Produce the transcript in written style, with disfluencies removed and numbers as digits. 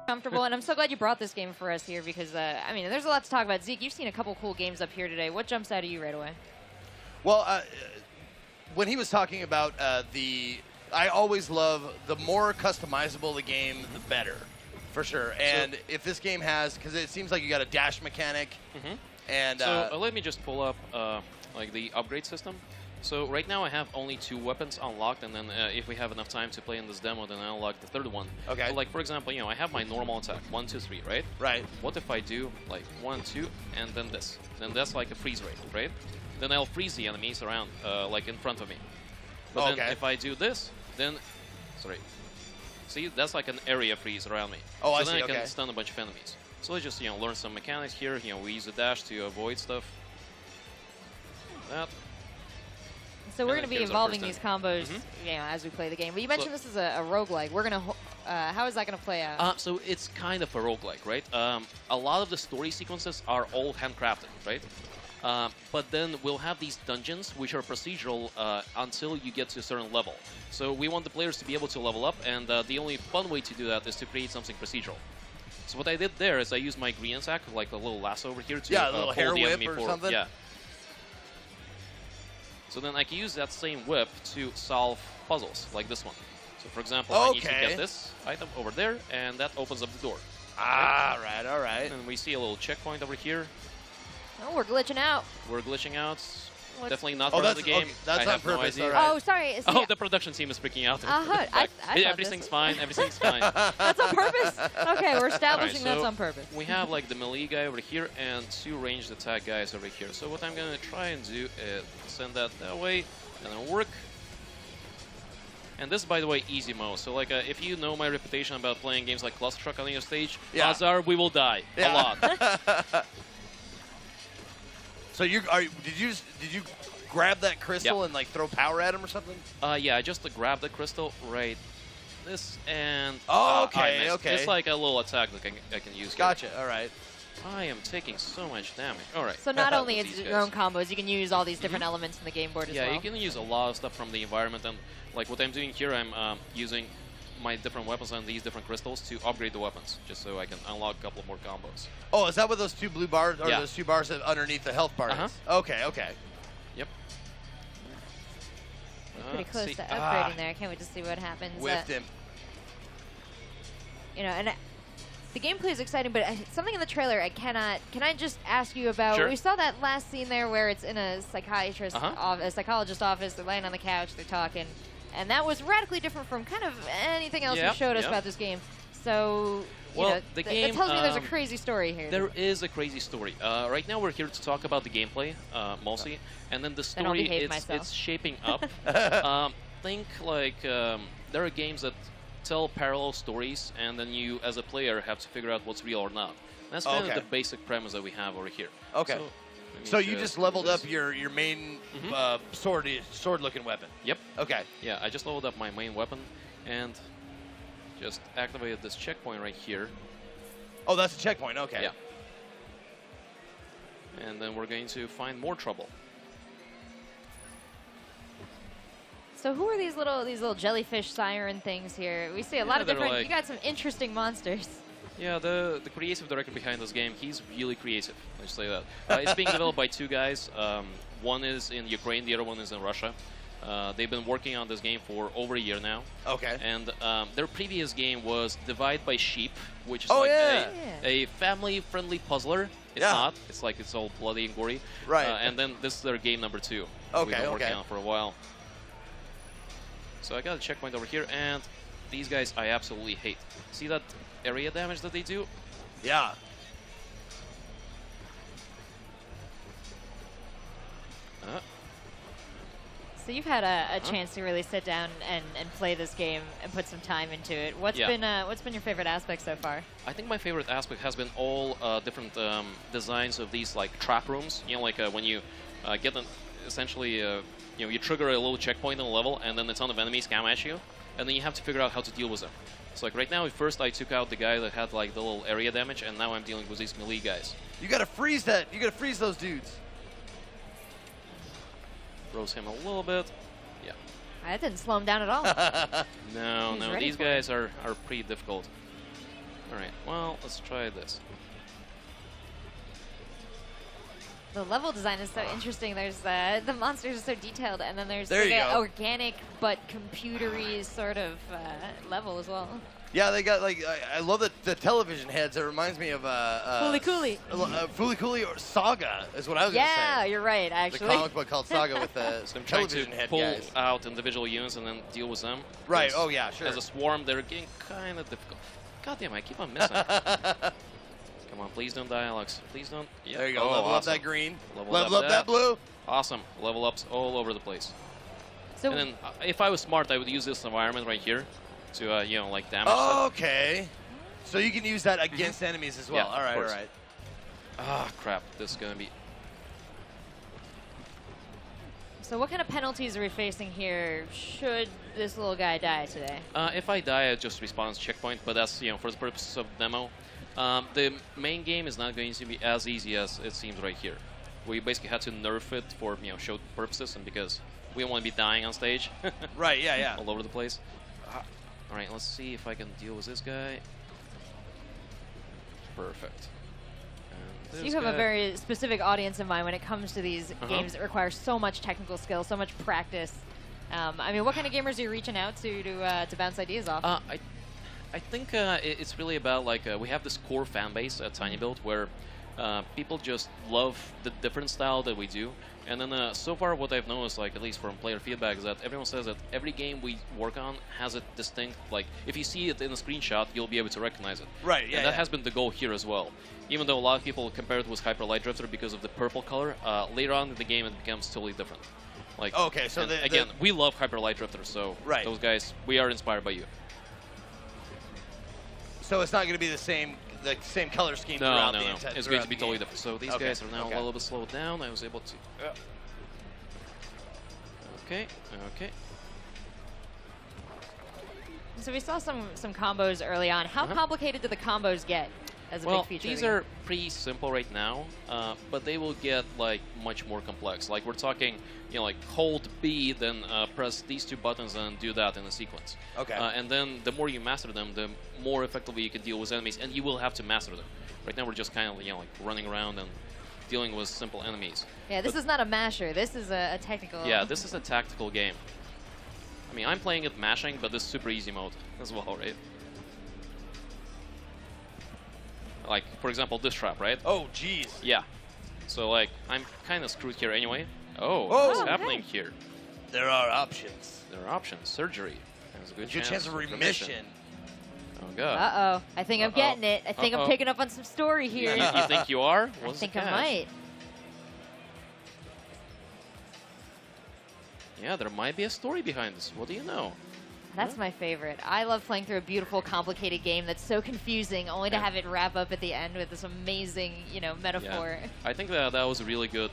Comfortable, and I'm so glad you brought this game for us here because, I mean, there's a lot to talk about. Zeke, you've seen a couple cool games up here today. What jumps out at you right away? Well, when he was talking about I always love the more customizable the game, the better, for sure. And so, if this game has, because it seems like you got a dash mechanic, and so let me just pull up like the upgrade system. So right now I have only 2 weapons unlocked, and then if we have enough time to play in this demo, then I'll unlock the 3rd one. Okay. So like for example, you know, I have my normal attack 1, 2, 3, right? Right. What if I do like 1, 2, and then this? Then that's like a freeze rate, right? Then I'll freeze the enemies around, like in front of me. But then if I do this, then see, that's like an area freeze around me. Oh, so I then see. I can stun a bunch of enemies. So let's just learn some mechanics here. You know, we use the dash to avoid stuff. That. So we're going to be evolving these combos, as we play the game. But you mentioned this is a roguelike. We're going to, how is that going to play out? So it's kind of a roguelike, right? A lot of the story sequences are all handcrafted, right? But then we'll have these dungeons, which are procedural until you get to a certain level. So we want the players to be able to level up, and the only fun way to do that is to create something procedural. So what I did there is I used my green sack, like a little lasso over here, to a little hair the whip enemy or forward. something. Yeah. So then I can use that same whip to solve puzzles, like this one. So for example, I need to get this item over there, and that opens up the door. Ah, right, all right. And we see a little checkpoint over here. Oh, we're glitching out. We're glitching out. Definitely not part part of the game. Okay. That's on purpose. No right. Oh, sorry. See, oh, the production team is freaking out. Everything's fine. Everything's fine. That's on purpose? Okay, we're establishing that's on purpose. We have like the melee guy over here and 2 ranged attack guys over here. So what I'm going to try and do is send that way, and then work. And this is, by the way, easy mode. So like, if you know my reputation about playing games like Clustertruck on your stage, odds are we will die a lot. So did you grab that crystal and like throw power at him or something? Yeah, I just grabbed the crystal right this and okay. It's like a little attack that I can use. Gotcha. All right. I am taking so much damage. All right. So not only it's your own combos, you can use all these different elements in the game board as well. Yeah, you can use a lot of stuff from the environment, and like what I'm doing here, I'm using my different weapons and these different crystals to upgrade the weapons, just so I can unlock a couple more combos. Oh, is that what those 2 blue bars, or those 2 bars underneath the health bar is? Okay, okay. Yep. Pretty close to upgrading there. I can't wait to see what happens. Whiffed him. You know, and the gameplay is exciting, but something in the trailer can I just ask you about? Sure. We saw that last scene there where it's in a psychiatrist, a psychologist office. They're laying on the couch, they're talking. And that was radically different from kind of anything else you showed us about this game. So, the game, that tells me there's a crazy story here. There is a crazy story. Right now we're here to talk about the gameplay, mostly. And then the story, it's shaping up. Think like there are games that tell parallel stories, and then you, as a player, have to figure out what's real or not. And that's kind of the basic premise that we have over here. Okay. So you just leveled up your main sword-looking weapon? Yep. Okay. Yeah, I just leveled up my main weapon and just activated this checkpoint right here. Oh, that's a checkpoint. Okay. Yeah. And then we're going to find more trouble. So who are these little jellyfish siren things here? We see a lot of different. You got some interesting monsters. Yeah, the creative director behind this game, he's really creative. Let's say that. It's being developed by 2 guys. One is in Ukraine, the other one is in Russia. They've been working on this game for over a year now. Okay. And their previous game was Divide by Sheep, which is a family-friendly puzzler. It's not. It's like it's all bloody and gory. Right. And then this is their game number 2. Okay, We've been working on for a while. So I got a checkpoint over here, and these guys I absolutely hate. See that area damage that they do? Yeah. So you've had a chance to really sit down and play this game and put some time into it. What's been your favorite aspect so far? I think my favorite aspect has been all different designs of these like trap rooms. You know, like when you get an essentially, you know, you trigger a little checkpoint in the level, and then a ton of enemies come at you, and then you have to figure out how to deal with them. So like right now, at first I took out the guy that had like the little area damage, and now I'm dealing with these melee guys. You gotta freeze that. You gotta freeze those dudes. Froze him a little bit. Yeah. That didn't slow him down at all. No, these guys are pretty difficult. All right, well, let's try this. The level design is so interesting. There's the monsters are so detailed, and then there's like an organic but computery sort of level as well. Yeah, they got like I love the television heads. It reminds me of Fooly Cooly. Fooly Cooly or Saga is what I was gonna say. Yeah, you're right. Actually, the comic book called Saga with the television head pull guys. out individual units and then deal with them. Right. Oh yeah, sure. As a swarm, they're getting kind of difficult. God damn, I keep on missing. Come on, please don't die, Alex. Please don't. Yeah. There you go. Oh, level awesome. up that green. Level up that blue. Awesome. Level ups all over the place. So and then, if I was smart, I would use this environment right here to, you know, like damage. Okay. So you can use that against enemies as well. Yeah, all right, of course. all right. Ah, crap. This is gonna be. So what kind of penalties are we facing here should this little guy die today? If I die, I just respawn as checkpoint, but that's, you know, for the purposes of demo. The main game is not going to be as easy as it seems right here. We basically had to nerf it for, you know, show purposes and because we don't want to be dying on stage. Right, yeah. All over the place. All right, let's see if I can deal with this guy. Perfect. So you have a very specific audience in mind when it comes to these games that require so much technical skill, so much practice. I mean, what kind of gamers are you reaching out to bounce ideas off? I think it's really about like we have this core fan base at Tiny Build where people just love the different style that we do. And then so far what I've noticed, like at least from player feedback, is that everyone says that every game we work on has a distinct, like if you see it in a screenshot, you'll be able to recognize it. Right, yeah. And that has been the goal here as well. Even though a lot of people compare it with Hyper Light Drifter because of the purple color, later on in the game it becomes totally different. Like, okay, so again, we love Hyper Light Drifter, so those guys, we are inspired by you. So it's not going to be the same color scheme throughout the entire It's going to be totally different. So these guys are now a little bit slowed down. I was able to... Okay. So we saw some combos early on. How complicated do the combos get as a big feature? These are pretty simple right now, but they will get like much more complex. Like we're talking, you know, like hold B, then press these two buttons and do that in a sequence. Okay. And then the more you master them, the more effectively you can deal with enemies, and you will have to master them. Right now we're just kind of, you know, like running around and dealing with simple enemies. Yeah, this is not a masher. This is a technical. Yeah, this is a tactical game. I mean, I'm playing it mashing, but this is super easy mode as well, right? Like, for example, this trap, right? Oh, jeez. Yeah. So, like, I'm kind of screwed here anyway. Oh, what's happening here? There are options. There are options. Surgery. There's a good chance of remission. Oh, God. Uh-oh. I think I'm getting it. I think I'm picking up on some story here. You think you are? I think I might. Yeah, there might be a story behind this. What do you know? That's my favorite. I love playing through a beautiful, complicated game that's so confusing, only to have it wrap up at the end with this amazing, you know, metaphor. Yeah. I think that was really good.